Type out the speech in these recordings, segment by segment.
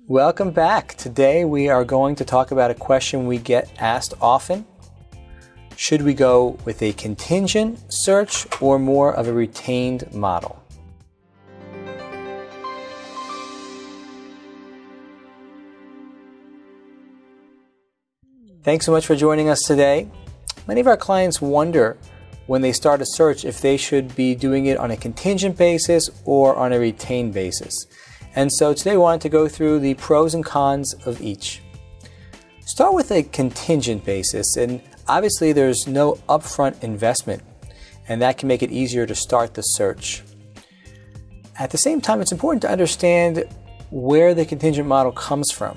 Welcome back. Today we are going to talk about a question we get asked often. Should we go with a contingent search or more of a retained model? Thanks so much for joining us today. Many of our clients wonder when they start a search if they should be doing it on a contingent basis or on a retained basis. And so today we wanted to go through the pros and cons of each. Start with a contingent basis, and obviously there's no upfront investment, and that can make it easier to start the search. At the same time, it's important to understand where the contingent model comes from.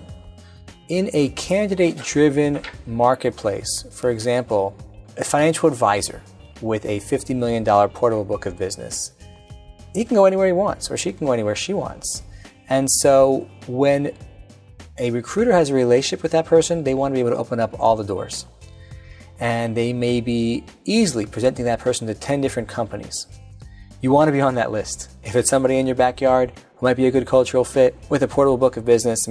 In a candidate-driven marketplace, for example, a financial advisor with a $50 million portable book of business, he can go anywhere he wants, or she can go anywhere she wants. And so when a recruiter has a relationship with that person, they want to be able to open up all the doors. And they may be easily presenting that person to 10 different companies. You want to be on that list. If it's somebody in your backyard who might be a good cultural fit with a portable book of business,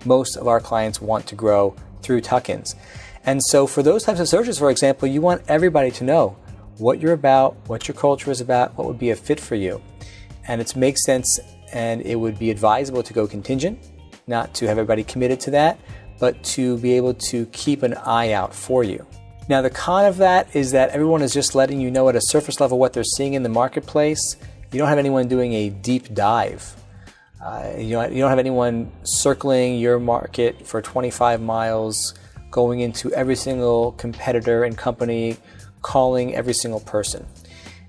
most of our clients want to grow through tuck-ins. And so for those types of searches, for example, you want everybody to know what you're about, what your culture is about, what would be a fit for you. And it makes sense, and it would be advisable to go contingent, not to have everybody committed to that, but to be able to keep an eye out for you. Now, the con of that is that everyone is just letting you know at a surface level what they're seeing in the marketplace. You don't have anyone doing a deep dive. You don't have anyone circling your market for 25 miles, going into every single competitor and company, calling every single person.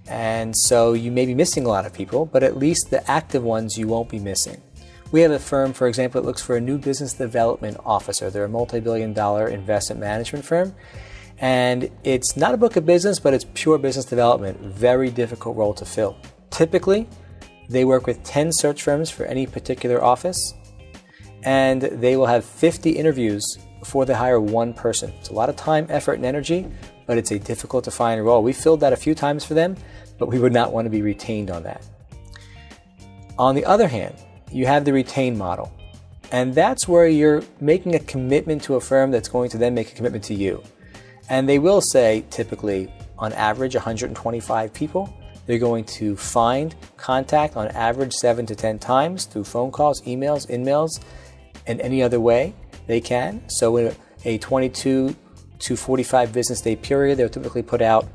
And so you may be missing a lot of people, but at least the active ones you won't be missing. We have a firm, for example, that looks for a new business development officer. They're a multi-billion-dollar investment management firm. And it's not a book of business, but it's pure business development. Very difficult role to fill. Typically, they work with 10 search firms for any particular office, and they will have 50 interviews before they hire one person. It's a lot of time, effort, and energy, but it's a difficult to find role. We filled that a few times for them, but we would not want to be retained on that. On the other hand, you have the retained model, and that's where you're making a commitment to a firm that's going to then make a commitment to you. And they will say, typically, on average, 125 people. They're going to find, contact on average 7 to 10 times through phone calls, emails, in-mails, and any other way they can. So in a 22 to 45 business day period, they'll typically put out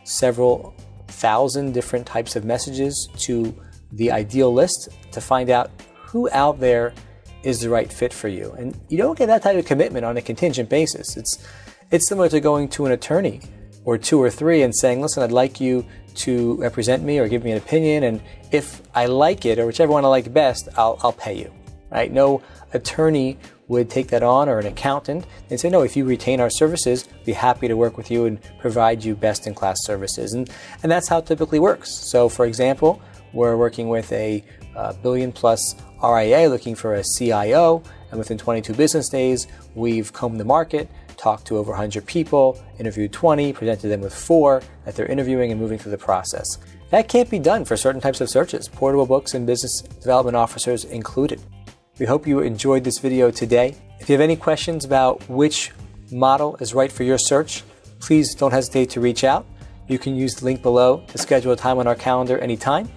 several thousand different types of messages to the ideal list to find out who out there is the right fit for you. And you don't get that type of commitment on a contingent basis. It's similar to going to an attorney or two or three and saying, listen, I'd like you to represent me or give me an opinion, and if I like it, or whichever one I like best, I'll pay you. Right? No attorney would take that on, or an accountant, and say, no, if you retain our services, we'd be happy to work with you and provide you best-in-class services. And that's how it typically works. So, for example, we're working with a billion-plus RIA looking for a CIO, and within 22 business days, we've combed the market, talked to over 100 people, interviewed 20, presented them with 4 that they're interviewing and moving through the process. That can't be done for certain types of searches, portable books and business development officers included. We hope you enjoyed this video today. If you have any questions about which model is right for your search, please don't hesitate to reach out. You can use the link below to schedule a time on our calendar anytime.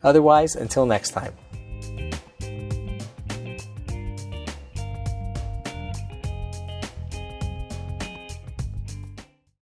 Otherwise, until next time.